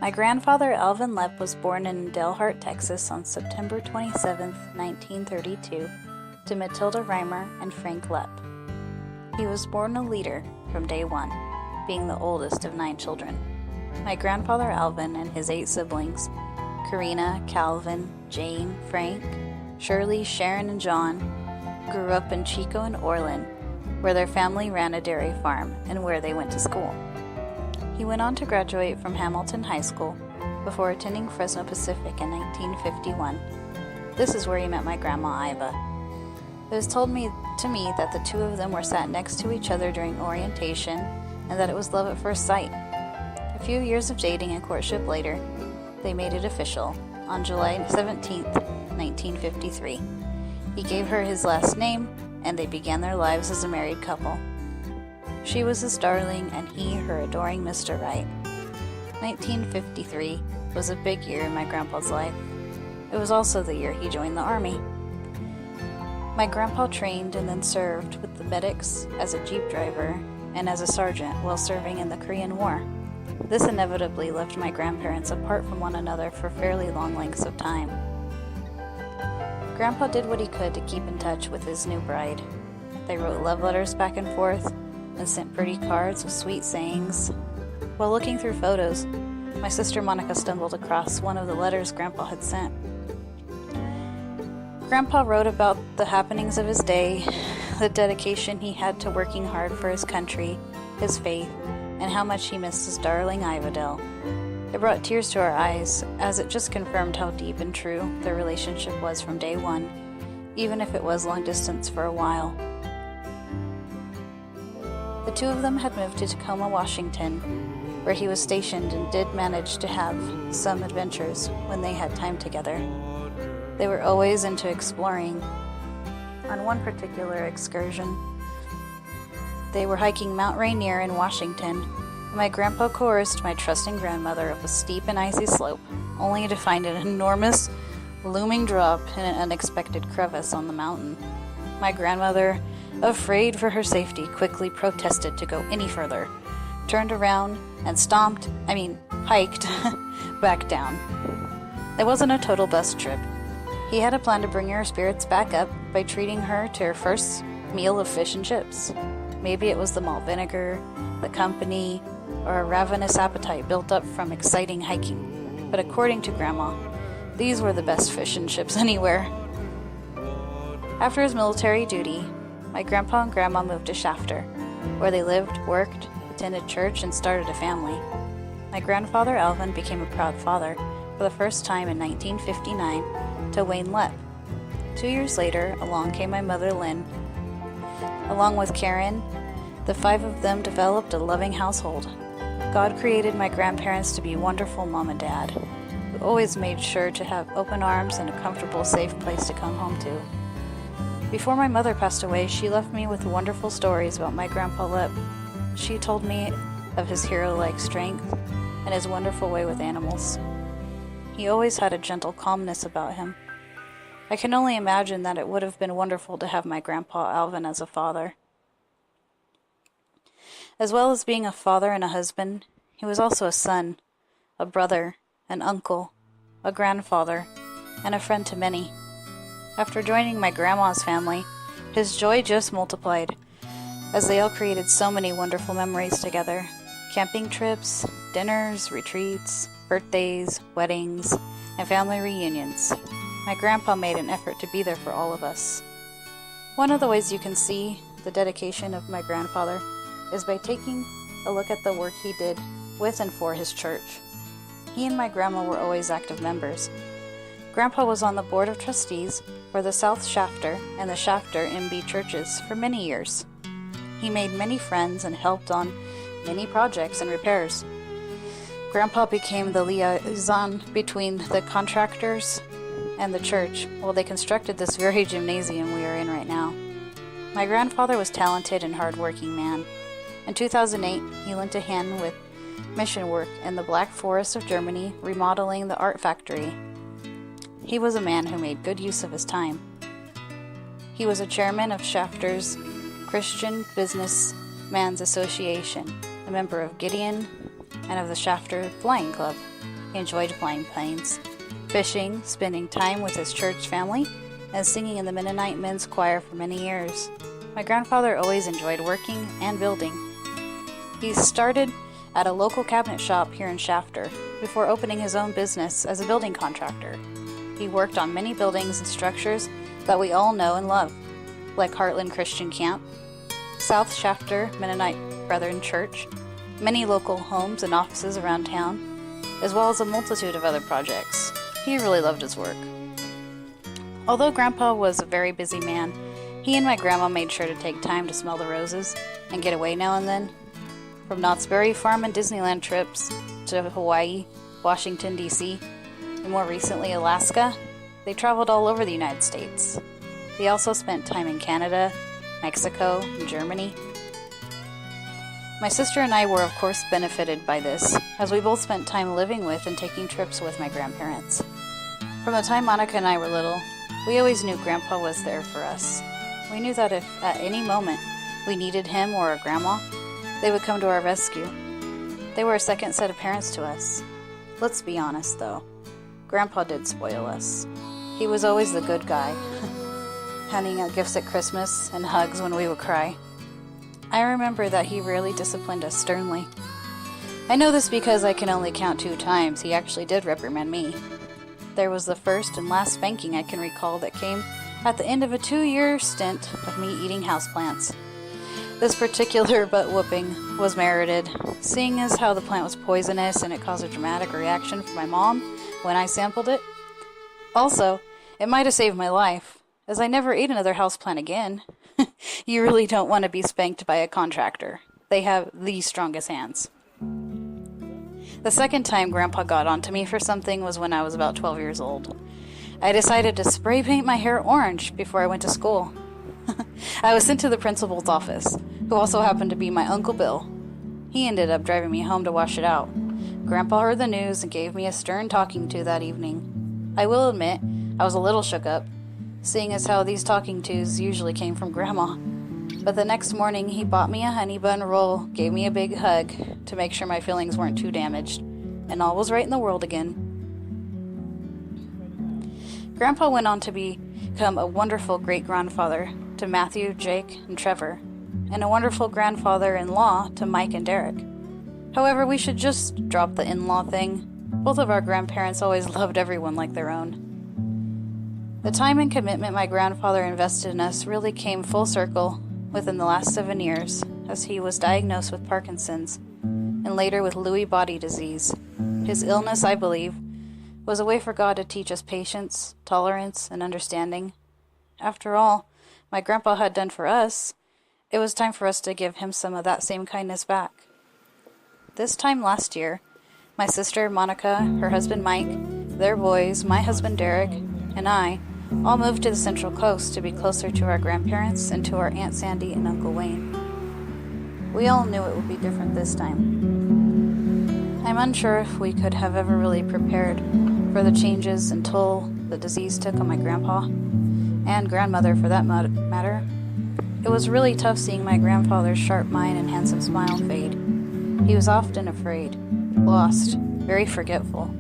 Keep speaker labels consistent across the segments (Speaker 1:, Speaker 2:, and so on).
Speaker 1: My grandfather Alvin Lepp was born in Dalhart, Texas on September 27, 1932, to Matilda Reimer and Frank Lepp. He was born a leader from day one, being the oldest of 9 children. My grandfather Alvin and his 8 siblings, Karina, Calvin, Jane, Frank, Shirley, Sharon, and John, grew up in Chico and Orland, where their family ran a dairy farm and where they went to school. He went on to graduate from Hamilton High School before attending Fresno Pacific in 1951. This is where he met my grandma Iva. It was told to me that the two of them were sat next to each other during orientation and that it was love at first sight. A few years of dating and courtship later, they made it official on July 17, 1953. He gave her his last name, and they began their lives as a married couple. She was his darling, and he her adoring Mr. Right. 1953 was a big year in my grandpa's life. It was also the year he joined the Army. My grandpa trained and then served with the medics as a jeep driver and as a sergeant while serving in the Korean War. This inevitably left my grandparents apart from one another for fairly long lengths of time. Grandpa did what he could to keep in touch with his new bride. They wrote love letters back and forth and sent pretty cards with sweet sayings. While looking through photos, my sister Monica stumbled across one of the letters Grandpa had sent. Grandpa wrote about the happenings of his day, the dedication he had to working hard for his country, his faith, and how much he missed his darling Ivadel. It brought tears to our eyes, as it just confirmed how deep and true their relationship was from day one, even if it was long distance for a while. The two of them had moved to Tacoma, Washington, where he was stationed, and did manage to have some adventures when they had time together. They were always into exploring. On one particular excursion, they were hiking Mount Rainier in Washington. My grandpa coerced my trusting grandmother up a steep and icy slope, only to find an enormous, looming drop in an unexpected crevice on the mountain. My grandmother, afraid for her safety, quickly protested to go any further, turned around, and hiked back down. It wasn't a total bust trip. He had a plan to bring her spirits back up by treating her to her first meal of fish and chips. Maybe it was the malt vinegar, the company, or a ravenous appetite built up from exciting hiking. But according to Grandma, these were the best fish and chips anywhere. After his military duty, my grandpa and grandma moved to Shafter, where they lived, worked, attended church, and started a family. My grandfather Alvin became a proud father for the first time in 1959 to Wayne Lepp. 2 years later, along came my mother Lynn. Along with Karen, the 5 of them developed a loving household. God created my grandparents to be wonderful mom and dad, who always made sure to have open arms and a comfortable, safe place to come home to. Before my mother passed away, she left me with wonderful stories about my grandpa Lepp. She told me of his hero-like strength and his wonderful way with animals. He always had a gentle calmness about him. I can only imagine that it would have been wonderful to have my grandpa Alvin as a father. As well as being a father and a husband, he was also a son, a brother, an uncle, a grandfather, and a friend to many. After joining my grandma's family, his joy just multiplied, as they all created so many wonderful memories together. Camping trips, dinners, retreats, birthdays, weddings, and family reunions. My grandpa made an effort to be there for all of us. One of the ways you can see the dedication of my grandfather is by taking a look at the work he did with and for his church. He and my grandma were always active members. Grandpa was on the board of trustees for the South Shafter and the Shafter MB churches for many years. He made many friends and helped on many projects and repairs. Grandpa became the liaison between the contractors and the church while they constructed this very gymnasium we are in right now. My grandfather was a talented and hard-working man. In 2008, he lent a hand with mission work in the Black Forest of Germany, remodeling the art factory. He was a man who made good use of his time. He was a chairman of Shafter's Christian Businessmen's Association, a member of Gideon, and of the Shafter Flying Club. He enjoyed flying planes, fishing, spending time with his church family, and singing in the Mennonite men's choir for many years. My grandfather always enjoyed working and building. He started at a local cabinet shop here in Shafter before opening his own business as a building contractor. He worked on many buildings and structures that we all know and love, like Heartland Christian Camp, South Shafter Mennonite Brethren Church, many local homes and offices around town, as well as a multitude of other projects. He really loved his work. Although Grandpa was a very busy man, he and my grandma made sure to take time to smell the roses and get away now and then. From Knott's Berry Farm and Disneyland trips to Hawaii, Washington, D.C., and more recently Alaska, they traveled all over the United States. They also spent time in Canada, Mexico, and Germany. My sister and I were of course benefited by this, as we both spent time living with and taking trips with my grandparents. From the time Monica and I were little, we always knew Grandpa was there for us. We knew that if at any moment we needed him or our grandma, they would come to our rescue. They were a second set of parents to us. Let's be honest though, Grandpa did spoil us. He was always the good guy, handing out gifts at Christmas and hugs when we would cry. I remember that he rarely disciplined us sternly. I know this because I can only count 2 times he actually did reprimand me. There was the first and last spanking I can recall that came at the end of a 2-year stint of me eating houseplants. This particular butt whooping was merited, seeing as how the plant was poisonous and it caused a dramatic reaction from my mom when I sampled it. Also, it might have saved my life, as I never ate another houseplant again. You really don't want to be spanked by a contractor. They have the strongest hands. The second time Grandpa got onto me for something was when I was about 12 years old. I decided to spray paint my hair orange before I went to school. I was sent to the principal's office, who also happened to be my Uncle Bill. He ended up driving me home to wash it out. Grandpa heard the news and gave me a stern talking to that evening. I will admit, I was a little shook up, seeing as how these talking tos usually came from Grandma. But the next morning, he bought me a honey bun roll, gave me a big hug to make sure my feelings weren't too damaged, and all was right in the world again. Grandpa went on to become a wonderful great-grandfather to Matthew, Jake, and Trevor, and a wonderful grandfather-in-law to Mike and Derek. However, we should just drop the in-law thing. Both of our grandparents always loved everyone like their own. The time and commitment my grandfather invested in us really came full circle within the last 7 years, as he was diagnosed with Parkinson's, and later with Lewy body disease. His illness, I believe, was a way for God to teach us patience, tolerance, and understanding. After all my grandpa had done for us, it was time for us to give him some of that same kindness back. This time last year, my sister Monica, her husband Mike, their boys, my husband Derek, and I all moved to the Central Coast to be closer to our grandparents and to our Aunt Sandy and Uncle Wayne. We all knew it would be different this time. I'm unsure if we could have ever really prepared for the changes and toll the disease took on my grandpa, and grandmother for that matter. It was really tough seeing my grandfather's sharp mind and handsome smile fade. He was often afraid, lost, very forgetful.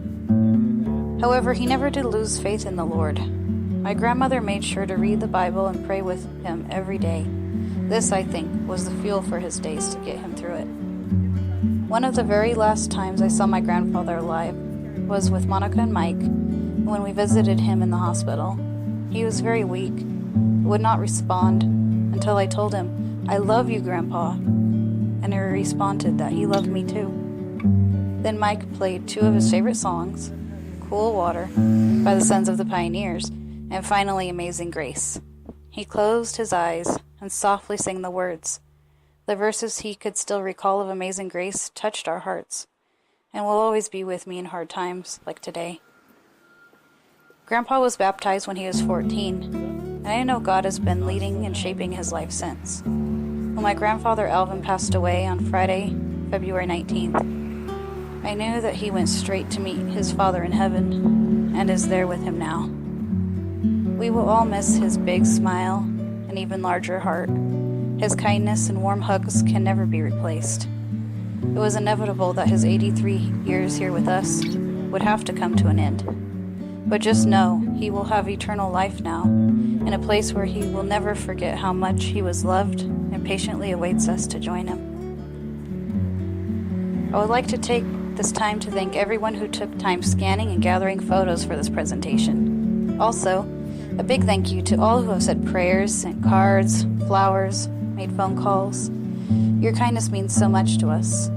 Speaker 1: However, he never did lose faith in the Lord. My grandmother made sure to read the Bible and pray with him every day. This, I think, was the fuel for his days to get him through it. One of the very last times I saw my grandfather alive was with Monica and Mike when we visited him in the hospital. He was very weak, would not respond until I told him, "I love you, Grandpa," and he responded that he loved me too. Then Mike played 2 of his favorite songs, Cool Water by the Sons of the Pioneers, and finally Amazing Grace. He closed his eyes and softly sang the words. The verses he could still recall of Amazing Grace touched our hearts, and will always be with me in hard times like today. Grandpa was baptized when he was 14, and I know God has been leading and shaping his life since. When my grandfather Alvin passed away on Friday, February 19th, I knew that he went straight to meet his Father in heaven and is there with him now. We will all miss his big smile and even larger heart. His kindness and warm hugs can never be replaced. It was inevitable that his 83 years here with us would have to come to an end. But just know he will have eternal life now, in a place where he will never forget how much he was loved and patiently awaits us to join him. I would like to take this time to thank everyone who took time scanning and gathering photos for this presentation. Also, a big thank you to all who have said prayers, sent cards, flowers, made phone calls. Your kindness means so much to us.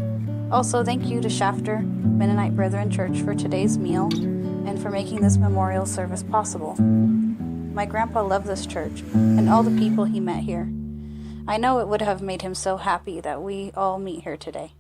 Speaker 1: Also, thank you to Shafter Mennonite Brethren Church for today's meal and for making this memorial service possible. My grandpa loved this church and all the people he met here. I know it would have made him so happy that we all meet here today.